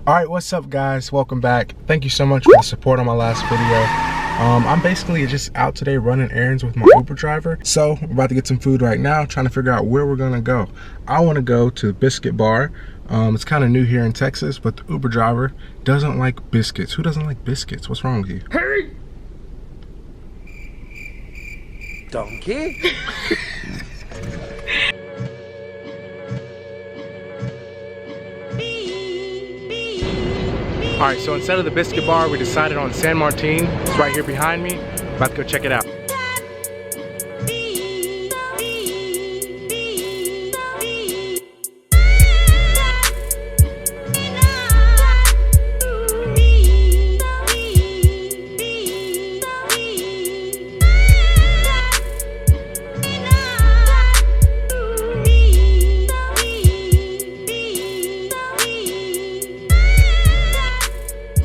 Alright, what's up guys? Welcome back. Thank you so much for the support on my last video. I'm basically just out today running errands with my Uber driver. So we're about to get some food right now, trying to figure out where we're gonna go. I wanna go to the Biscuit Bar. It's kind of new here in Texas, but the Uber driver doesn't like biscuits. Who doesn't like biscuits? What's wrong with you? Hey! Donkey? Alright, so instead of the Biscuit Bar, we decided on San Martin. It's right here behind me. About to go check it out.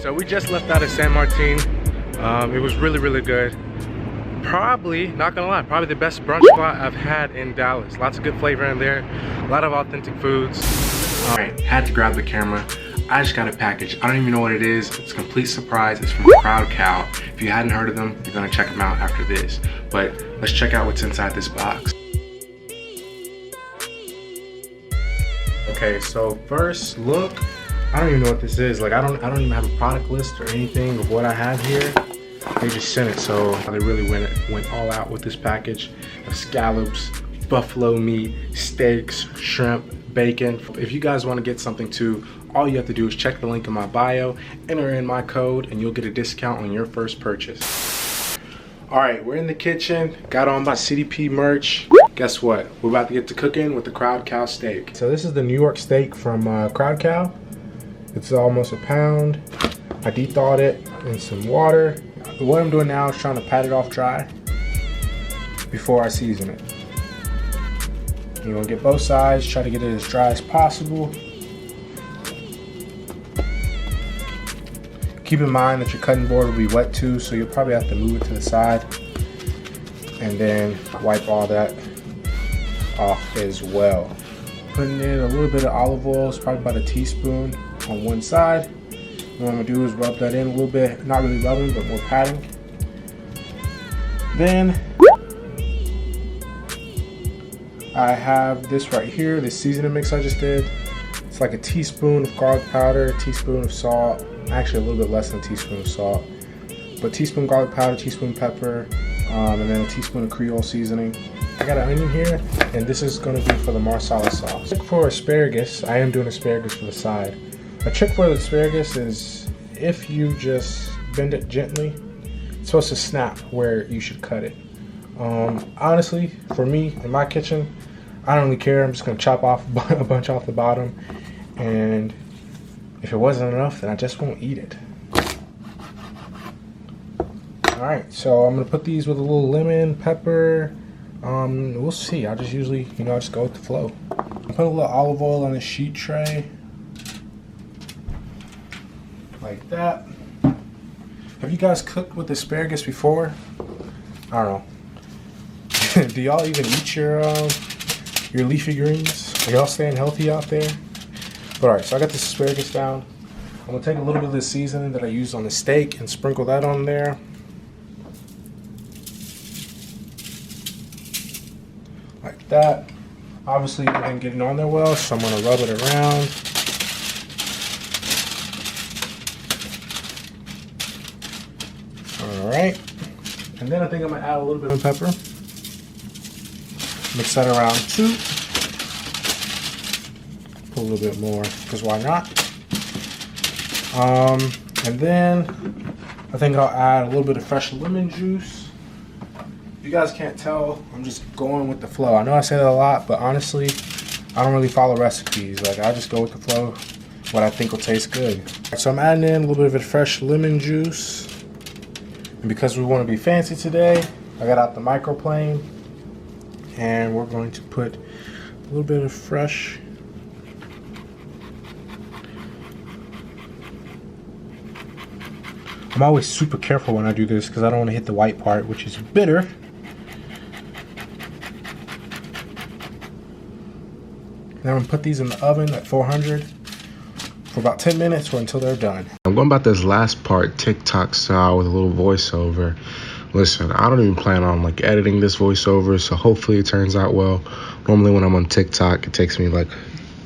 So we just left out of San Martin. It was really good. Probably, not gonna lie, probably the best brunch spot I've had in Dallas. Lots of good flavor in there, a lot of authentic foods. All right, had to grab the camera. I just got a package. I don't even know what it is. It's a complete surprise. It's from Crowd Cow. If you hadn't heard of them, you're gonna check them out after this. But let's check out what's inside this box. Okay, so first look. I don't even know what this is. Like I don't even have a product list or anything of what I have here. They just sent it, so they really went all out with this package of scallops, buffalo meat, steaks, shrimp, bacon. If you guys want to get something too, all you have to do is check the link in my bio, enter in my code, and you'll get a discount on your first purchase. All right, we're in the kitchen. Got on my CDP merch. Guess what? We're about to get to cooking with the Crowd Cow steak. So this is the New York steak from Crowd Cow. It's almost a pound. I de-thawed it in some water. What I'm doing now is trying to pat it off dry before I season it. You want to get both sides, try to get it as dry as possible. Keep in mind that your cutting board will be wet too, so you'll probably have to move it to the side and then wipe all that off as well. Putting in a little bit of olive oil, it's probably about a teaspoon on one side. What I'm gonna do is rub that in a little bit, not really rubbing, but more patting. Then I have this right here, this seasoning mix I just did. It's like a teaspoon of garlic powder, a teaspoon of salt, actually a little bit less than a teaspoon of salt, but teaspoon garlic powder, teaspoon pepper, and then a teaspoon of Creole seasoning. I got an onion here, and this is gonna be for the marsala sauce. For asparagus, I am doing asparagus for the side. A trick for the asparagus is if you just bend it gently, it's supposed to snap where you should cut it. Honestly, for me, in my kitchen, I don't really care. I'm just gonna chop off a bunch off the bottom, and if it wasn't enough, then I just won't eat it. All right, so I'm gonna put these with a little lemon, pepper. We'll see. I just usually, I just go with the flow. I put a little olive oil on the sheet tray. Like that. Have you guys cooked with asparagus before? I don't know. Do y'all even eat your leafy greens? Are y'all staying healthy out there? But alright, so I got this asparagus down. I'm gonna take a little bit of the seasoning that I used on the steak and sprinkle that on there. Like that. Obviously, it didn't get it on there well, so I'm gonna rub it around. Alright, and then I think I'm going to add a little bit of pepper. Mix that around too. Put a little bit more, because why not? And then I think I'll add a little bit of fresh lemon juice. If you guys can't tell, I'm just going with the flow. I know I say that a lot, but honestly, I don't really follow recipes. Like, I just go with the flow, what I think will taste good. So I'm adding in a little bit of fresh lemon juice. And because we want to be fancy today, I got out the microplane, and we're going to put a little bit of fresh I'm always super careful when I do this because I don't want to hit the white part, which is bitter. Then I'm going to put these in the oven at 400 for about 10 minutes or until they're done. I'm going about this last part TikTok style with a little voiceover. Listen, I don't even plan on like editing this voiceover, so hopefully it turns out well. Normally when I'm on TikTok, it takes me like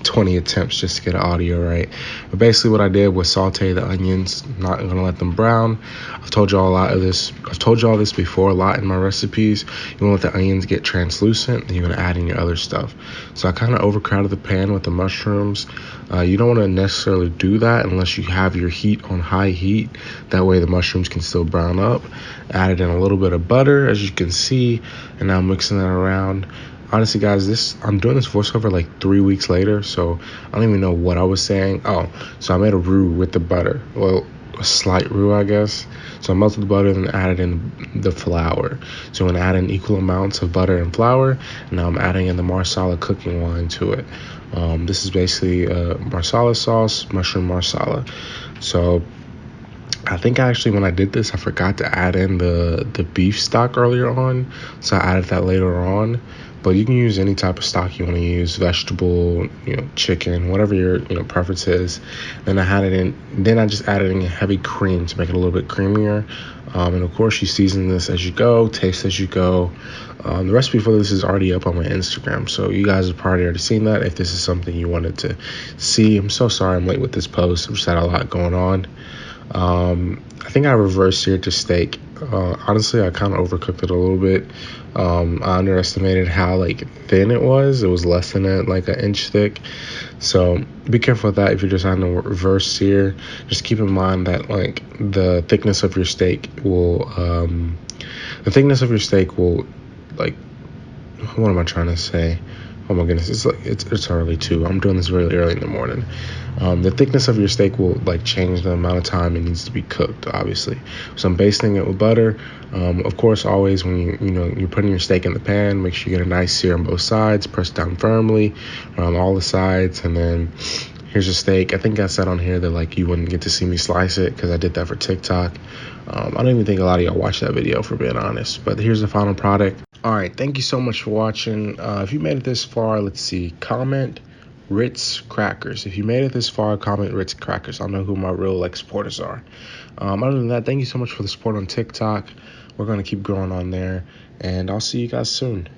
20 attempts just to get audio right. But basically what I did was saute the onions, not gonna let them brown. I've told y'all this before a lot in my recipes. You wanna let the onions get translucent, and you're gonna add in your other stuff. So I kind of overcrowded the pan with the mushrooms. You don't want to necessarily do that unless you have your heat on high heat. That way the mushrooms can still brown up. Added in a little bit of butter, as you can see, and now mixing that around. Honestly, guys, I'm doing this voiceover like 3 weeks later, so I don't even know what I was saying. Oh, so I made a roux with the butter. Well, a slight roux, I guess. So I melted the butter and added in the flour. So I'm going to add in equal amounts of butter and flour. And now I'm adding in the marsala cooking wine to it. This is basically marsala sauce, mushroom marsala. So I think actually when I did this, I forgot to add in the beef stock earlier on. So I added that later on. But you can use any type of stock you want to use, vegetable, chicken, whatever your preference is. Then I just added in heavy cream to make it a little bit creamier. And of course, you season this as you go, taste as you go. The recipe for this is already up on my Instagram, so you guys have probably already seen that. If this is something you wanted to see, I'm so sorry I'm late with this post. I've just had a lot going on. I think I reverse seared the steak. Honestly, I kind of overcooked it a little bit. I underestimated how thin it was. It was less than an inch thick. So be careful with that if you're just on a reverse sear. Just keep in mind that the thickness of your steak will what am I trying to say? Oh my goodness, it's early too. I'm doing this really early in the morning. The thickness of your steak will change the amount of time it needs to be cooked, obviously. So I'm basting it with butter. Of course, always when you're putting your steak in the pan, make sure you get a nice sear on both sides. Press down firmly around all the sides, and then here's your steak. I think I said on here that you wouldn't get to see me slice it because I did that for TikTok. I don't even think a lot of y'all watched that video, for being honest. But here's the final product. All right, thank you so much for watching. If you made it this far, let's see, comment Ritz crackers. If you made it this far, comment Ritz crackers. I know who my real supporters are. Other than that, thank you so much for the support on TikTok. We're going to keep growing on there, and I'll see you guys soon.